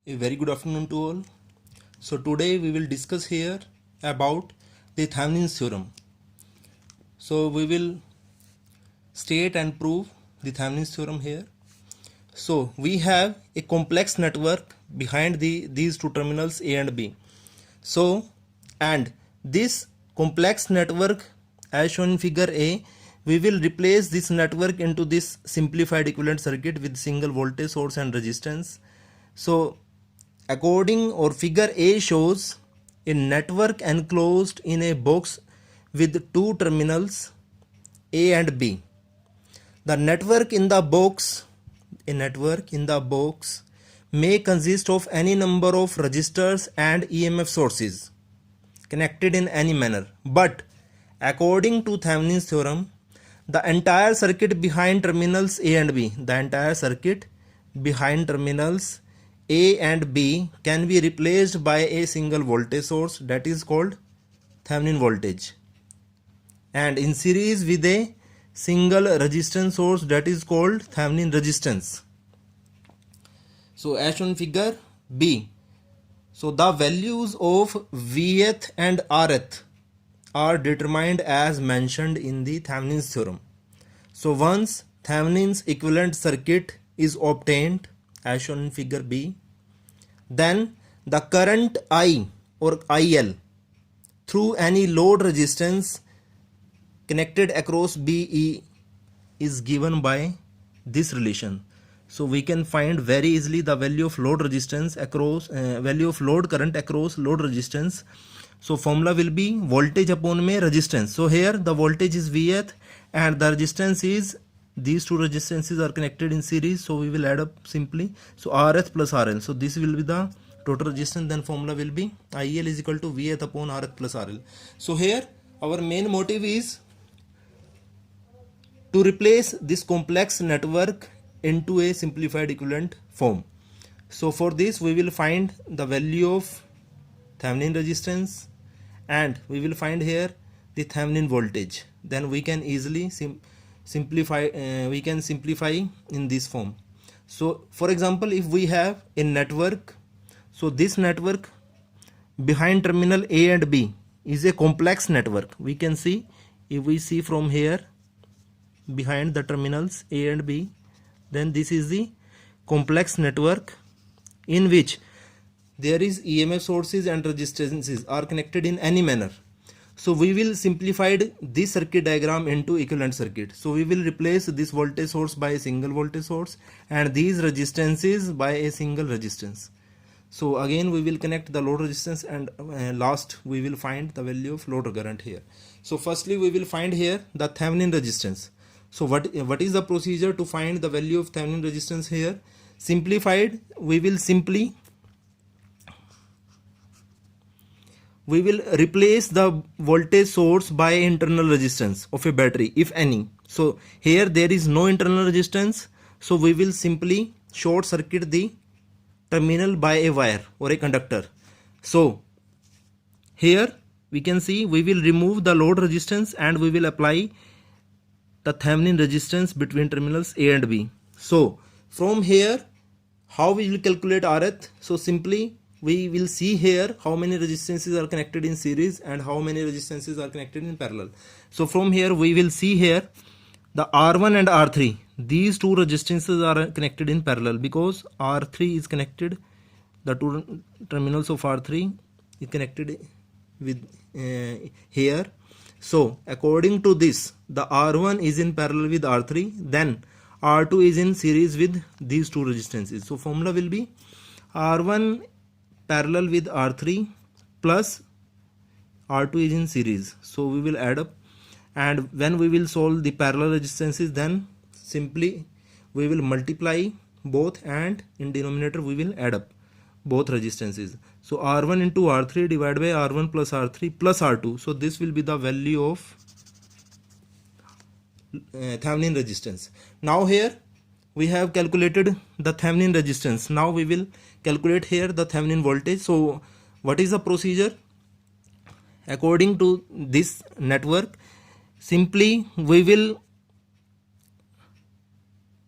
A very good afternoon to all. So today we will discuss here about the Thevenin's theorem. So we will state and prove the Thevenin's theorem here. So we have a complex network behind these two terminals A and B. So and this complex network as shown in figure A, we will replace this network into this simplified equivalent circuit with single voltage source and resistance. So according or figure A shows a network enclosed in a box with two terminals A and B. The network in the box, may consist of any number of resistors and EMF sources connected in any manner. But according to Thevenin's theorem, the entire circuit behind terminals A and B, A and B can be replaced by a single voltage source, that is called Thevenin voltage, and in series with a single resistance source, that is called Thevenin resistance. So as shown in figure B, so the values of Vth and Rth are determined as mentioned in the Thevenin's theorem. So once Thevenin's equivalent circuit is obtained as shown in figure B, then the current I or IL through any load resistance connected across BE is given by this relation. So we can find very easily the value of load resistance across value of load current across load resistance. So formula will be voltage upon में resistance. So here the voltage is Vth and the resistance is, these two resistances are connected in series, so we will add up simply. So Rth plus RL. So this will be the total resistance. Then formula will be IL is equal to Vth upon Rth plus RL. So here our main motive is to replace this complex network into a simplified equivalent form. So for this we will find the value of Thevenin resistance and we will find here the Thevenin voltage. Then we can easily simplify in this form. So for example, if we have a network, so this network behind terminal A and B is a complex network. We can see, if we see from here behind the terminals A and B, then this is the complex network in which there is EMF sources and resistances are connected in any manner. So we will simplify this circuit diagram into equivalent circuit. So we will replace this voltage source by a single voltage source and these resistances by a single resistance. So again we will connect the load resistance and last we will find the value of load current here. So firstly we will find here the Thevenin resistance. So what is the procedure to find the value of Thevenin resistance here? Simplified, we will replace the voltage source by internal resistance of a battery, if any. So here there is no internal resistance, so we will simply short circuit the terminal by a wire or a conductor. So here we can see we will remove the load resistance and we will apply the Thevenin resistance between terminals A and B. So from here how we will calculate Rth? So simply we will see here how many resistances are connected in series and how many resistances are connected in parallel. So from here we will see here the R1 and R3, these two resistances are connected in parallel because R3 is connected, the two terminals of R3 is connected with here. So according to this, the R1 is in parallel with R3, then R2 is in series with these two resistances. So formula will be R1 parallel with R3 plus R2 is in series. So we will add up, and when we will solve the parallel resistances, then simply we will multiply both and in denominator we will add up both resistances. So R1 into R3 divided by R1 plus R3 plus R2. So this will be the value of Thevenin resistance. Now here we have calculated the Thevenin resistance. Now we will calculate here the Thevenin voltage. So what is the procedure? According to this network, simply we will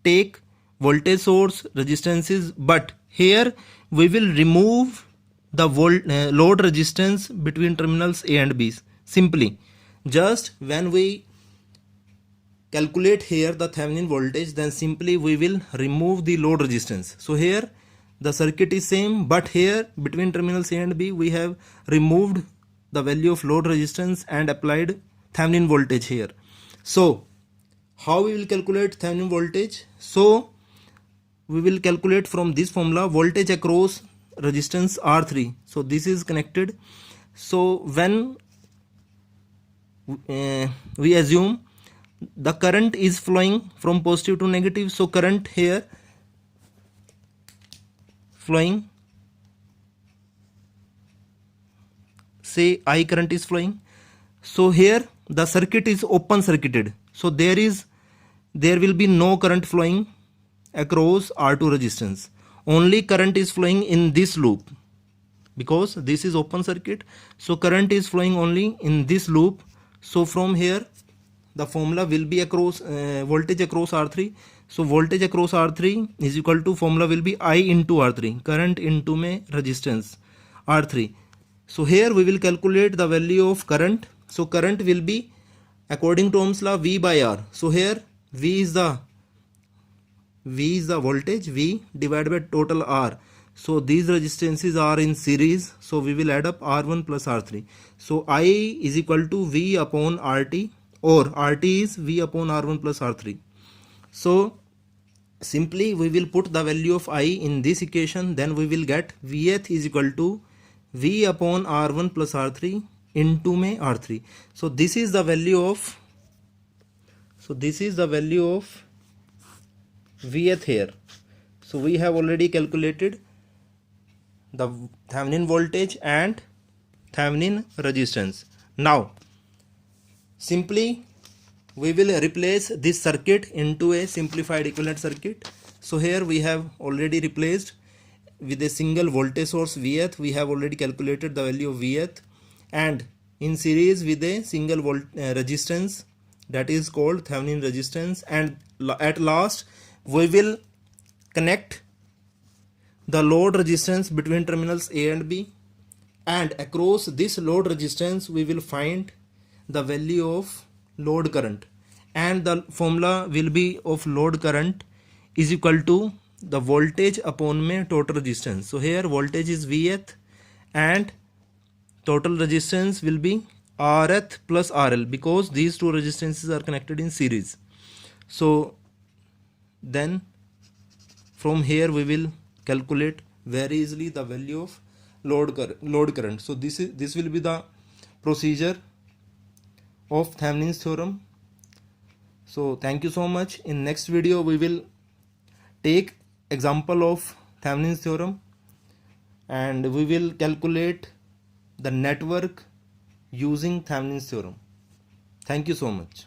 take voltage source, resistances, but here we will remove the load resistance between terminals A and B. Simply, just when we calculate here the Thevenin voltage, then simply we will remove the load resistance. So here the circuit is same, but here between terminals A and B we have removed the value of load resistance and applied Thevenin voltage here. So how we will calculate Thevenin voltage? So we will calculate from this formula voltage across resistance R3. So this is connected. So when we assume the current is flowing from positive to negative, so current here flowing, say I current is flowing. So here the circuit is open circuited, so there will be no current flowing across R2 resistance. Only current is flowing in this loop because this is open circuit, so current is flowing only in this loop. So from here the formula will be across voltage across R3. So voltage across R3 is equal to, formula will be I into R3, current into my resistance R3. So here we will calculate the value of current. So current will be according to Ohm's law V by R. So here V is the voltage, V divided by total R. So these resistances are in series, so we will add up R1 plus R3. So I is equal to V upon RT, or RT is V upon R1 plus R3. So simply we will put the value of I in this equation, then we will get Vth is equal to V upon R1 plus R3 into my R3. So this is the value of Vth here. So we have already calculated the Thevenin voltage and Thevenin resistance. Now simply we will replace this circuit into a simplified equivalent circuit. So here we have already replaced with a single voltage source Vth. We have already calculated the value of Vth, and in series with a single resistance, that is called Thevenin resistance. And at last we will connect the load resistance between terminals A and B, and across this load resistance we will find the value of load current, and the formula will be of load current is equal to the voltage upon my total resistance. So here voltage is Vth and total resistance will be Rth plus RL, because these two resistances are connected in series. So then from here we will calculate very easily the value of load current. So this will be the procedure of Thevenin's theorem. So thank you so much. In next video we will take example of Thevenin's theorem, and we will calculate the network using Thevenin's theorem. Thank you so much.